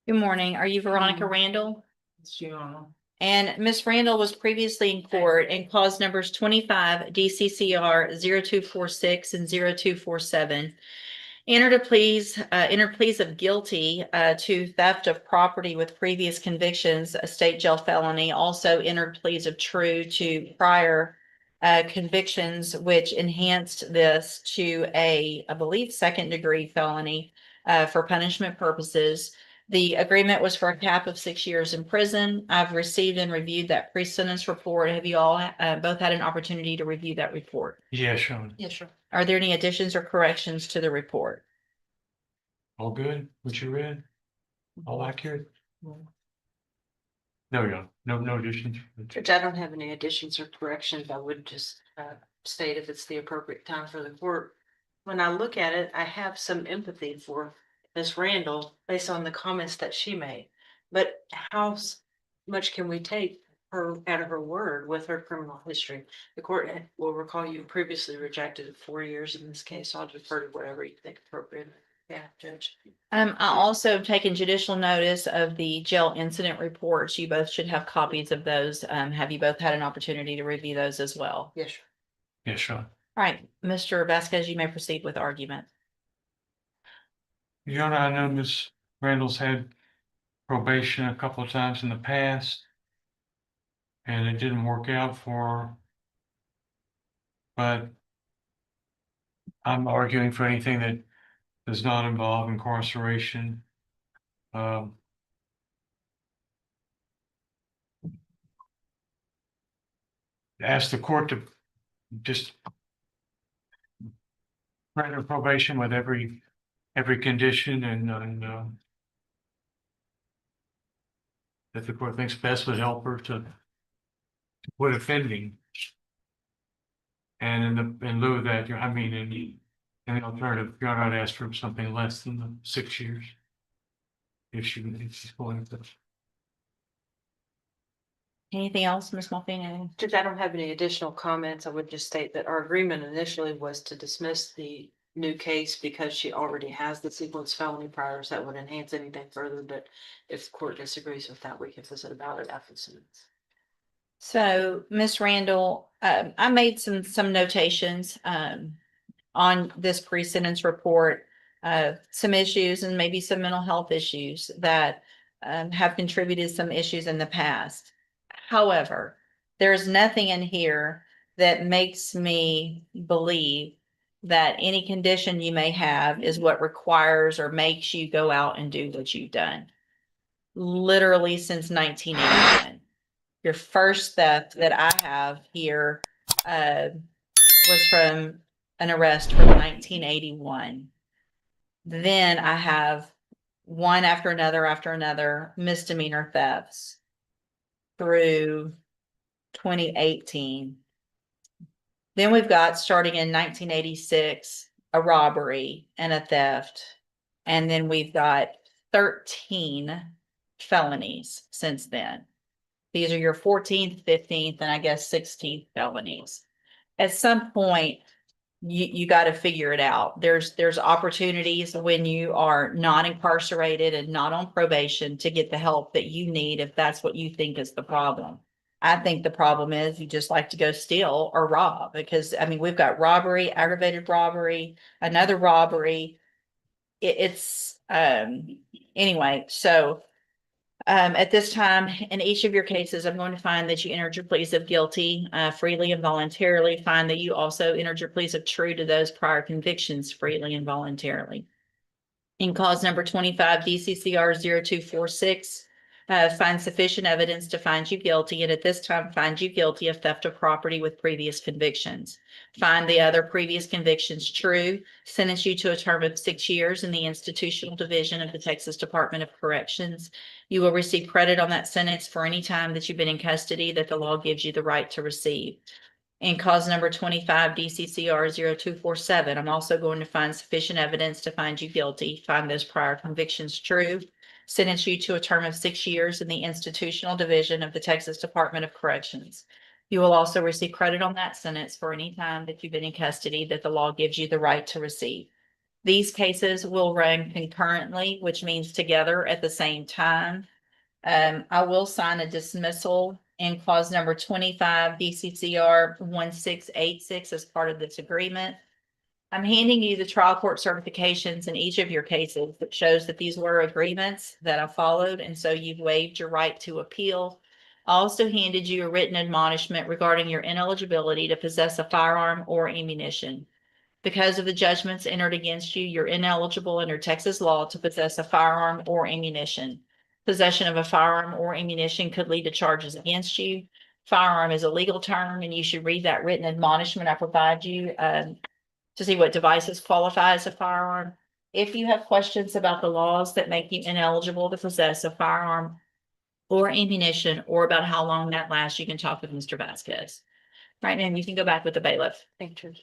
Good morning. Are you Veronica Randall? It's Gianna. And Miss Randall was previously in court and clause numbers 25 DCCR 0246 and 0247. Entered pleas of guilty to theft of property with previous convictions, a state jail felony. Also entered pleas of true to prior convictions, which enhanced this to I believe, second degree felony for punishment purposes. The agreement was for a cap of 6 years in prison. I've received and reviewed that pre-sentence report. Have you all both had an opportunity to review that report? Yeah, Sean. Yes, sir. Are there any additions or corrections to the report? All good? What you read? All accurate? No additions. Judge, I don't have any additions or corrections. I would just state if it's the appropriate time for the court. When I look at it, I have some empathy for Ms. Randall based on the comments that she made. But how much can we take her out of her word with her criminal history? The court will recall you previously rejected 4 years in this case. I'll defer to whatever you think appropriate. Yeah, Judge. I also have taken judicial notice of the jail incident reports. You both should have copies of those. Have you both had an opportunity to review those as well? Yes, sir. Yeah, Sean. All right, Mr. Vasquez, you may proceed with argument. Gianna, I know Miss Randall's had probation a couple of times in the past. And it didn't work out for her. But I'm arguing for anything that does not involve incarceration. Ask the court to just grant her probation with every condition and that the court thinks best would help her to quit offending. And in lieu of that, I mean, in the alternative, you're not asked for something less than the 6 years. If she's going to. Anything else, Ms. Malfini? Judge, I don't have any additional comments. I would just state that our agreement initially was to dismiss the new case because she already has the sequence felony priors that would enhance anything further. But if the court disagrees with that, we can visit about it after the sentence. So, Ms. Randall, I made some notations on this pre-sentence report, some issues and maybe some mental health issues that have contributed some issues in the past. However, there's nothing in here that makes me believe that any condition you may have is what requires or makes you go out and do what you've done. Literally since 1981. Your first theft that I have here was from an arrest from 1981. Then I have one after another misdemeanor thefts through 2018. Then we've got, starting in 1986, a robbery and a theft. And then we've got 13 felonies since then. These are your 14th, 15th, and I guess 16th felonies. At some point, you got to figure it out. There's opportunities when you are not incarcerated and not on probation to get the help that you need if that's what you think is the problem. I think the problem is you just like to go steal or rob, because I mean, we've got robbery, aggravated robbery, another robbery. Anyway, so at this time, in each of your cases, I'm going to find that you entered your pleas of guilty freely and voluntarily. Find that you also entered your pleas of true to those prior convictions freely and voluntarily. In cause number 25 DCCR 0246, find sufficient evidence to find you guilty, and at this time find you guilty of theft of property with previous convictions. Find the other previous convictions true, sentence you to a term of 6 years in the institutional division of the Texas Department of Corrections. You will receive credit on that sentence for any time that you've been in custody that the law gives you the right to receive. In cause number 25 DCCR 0247, I'm also going to find sufficient evidence to find you guilty, find those prior convictions true, sentence you to a term of 6 years in the institutional division of the Texas Department of Corrections. You will also receive credit on that sentence for any time that you've been in custody that the law gives you the right to receive. These cases will run concurrently, which means together at the same time. I will sign a dismissal in clause number 25 DCCR 1686 as part of this agreement. I'm handing you the trial court certifications in each of your cases that shows that these were agreements that I followed, and so you've waived your right to appeal. I also handed you a written admonishment regarding your ineligibility to possess a firearm or ammunition. Because of the judgments entered against you, you're ineligible under Texas law to possess a firearm or ammunition. Possession of a firearm or ammunition could lead to charges against you. Firearm is a legal term, and you should read that written admonishment I provide you to see what devices qualify as a firearm. If you have questions about the laws that make you ineligible to possess a firearm or ammunition, or about how long that lasts, you can talk with Mr. Vasquez. Right, ma'am, you can go back with the bailiff. Thank you.